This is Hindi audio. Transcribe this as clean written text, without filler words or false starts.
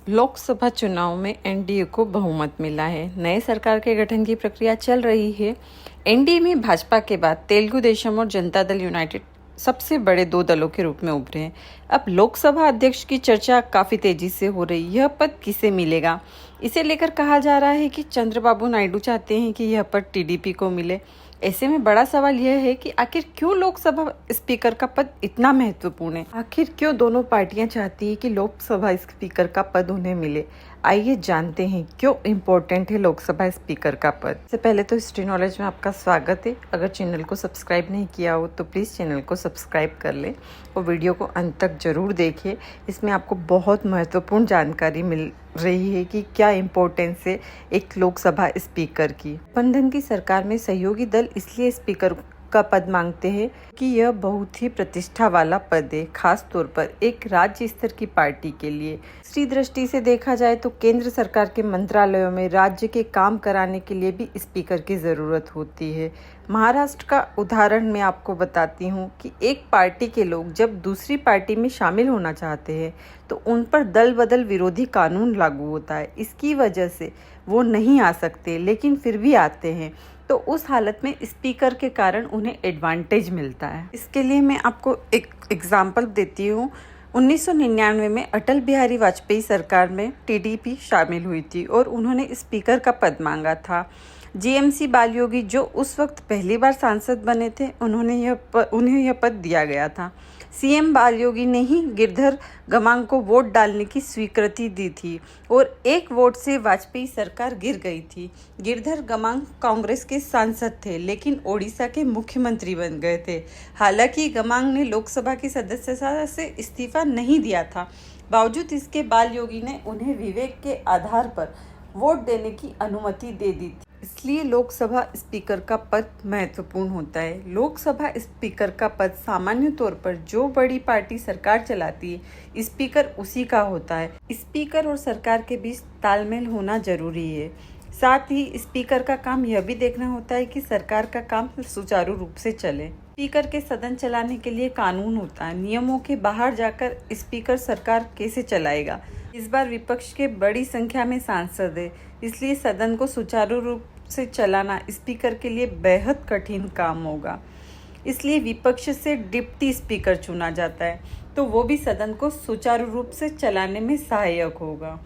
लोकसभा चुनाव में एनडीए को बहुमत मिला है। नए सरकार के गठन की प्रक्रिया चल रही है। एनडीए में भाजपा के बाद तेलुगु देशम और जनता दल यूनाइटेड सबसे बड़े दो दलों के रूप में उभरे हैं। अब लोकसभा अध्यक्ष की चर्चा काफी तेजी से हो रही है। यह पद किसे मिलेगा, इसे लेकर कहा जा रहा है कि चंद्रबाबू नायडू चाहते हैं कि यह पद टीडीपी को मिले। ऐसे में बड़ा सवाल यह है कि आखिर क्यों लोकसभा स्पीकर का पद इतना महत्वपूर्ण है। आखिर क्यों दोनों पार्टियां चाहती है कि लोकसभा स्पीकर का पद उन्हें मिले। आइए जानते हैं क्यों इम्पोर्टेंट है लोकसभा स्पीकर का पद। इससे पहले तो हिस्ट्री नॉलेज में आपका स्वागत है। अगर चैनल को सब्सक्राइब नहीं किया हो तो प्लीज़ चैनल को सब्सक्राइब कर लें और वीडियो को अंत तक जरूर देखिए। इसमें आपको बहुत महत्वपूर्ण जानकारी मिल रही है कि क्या इम्पोर्टेंस है एक लोकसभा स्पीकर की। गठबंधन की सरकार में सहयोगी दल इसलिए स्पीकर का पद मांगते हैं कि यह बहुत ही प्रतिष्ठा वाला पद है, खास तौर पर एक राज्य स्तर की पार्टी के लिए। दूसरी दृष्टि से देखा जाए तो केंद्र सरकार के मंत्रालयों में राज्य के काम कराने के लिए भी स्पीकर की ज़रूरत होती है। महाराष्ट्र का उदाहरण मैं आपको बताती हूँ कि एक पार्टी के लोग जब दूसरी पार्टी में शामिल होना चाहते हैं तो उन पर दल बदल विरोधी कानून लागू होता है। इसकी वजह से वो नहीं आ सकते, लेकिन फिर भी आते हैं, तो उस हालत में स्पीकर के कारण उन्हें एडवांटेज मिलता है। इसके लिए मैं आपको एक एग्जाम्पल देती हूँ। 1999 में अटल बिहारी वाजपेयी सरकार में टीडीपी शामिल हुई थी और उन्होंने स्पीकर का पद मांगा था। जीएमसी बालयोगी जो उस वक्त पहली बार सांसद बने थे, उन्हें यह पद दिया गया था। सीएम बालयोगी ने ही गिरधर गमांग को वोट डालने की स्वीकृति दी थी और एक वोट से वाजपेयी सरकार गिर गई थी। गिरधर गमांग कांग्रेस के सांसद थे, लेकिन ओडिशा के मुख्यमंत्री बन गए थे। हालांकि गमांग ने लोकसभा की सदस्यता से इस्तीफा नहीं दिया था, बावजूद इसके बालयोगी ने उन्हें विवेक के आधार पर वोट देने की अनुमति दे दी थी। इसलिए लोकसभा स्पीकर का पद महत्वपूर्ण होता है। लोकसभा स्पीकर का पद सामान्य तौर पर जो बड़ी पार्टी सरकार चलाती है, स्पीकर उसी का होता है। स्पीकर और सरकार के बीच तालमेल होना जरूरी है। साथ ही स्पीकर का काम यह भी देखना होता है कि सरकार का काम सुचारू रूप से चले। स्पीकर के सदन चलाने के लिए कानून होता है। नियमों के बाहर जाकर स्पीकर सरकार कैसे चलाएगा। इस बार विपक्ष के बड़ी संख्या में सांसद है, इसलिए सदन को सुचारू रूप से चलाना स्पीकर के लिए बेहद कठिन काम होगा। इसलिए विपक्ष से डिप्टी स्पीकर चुना जाता है, तो वो भी सदन को सुचारू रूप से चलाने में सहायक होगा।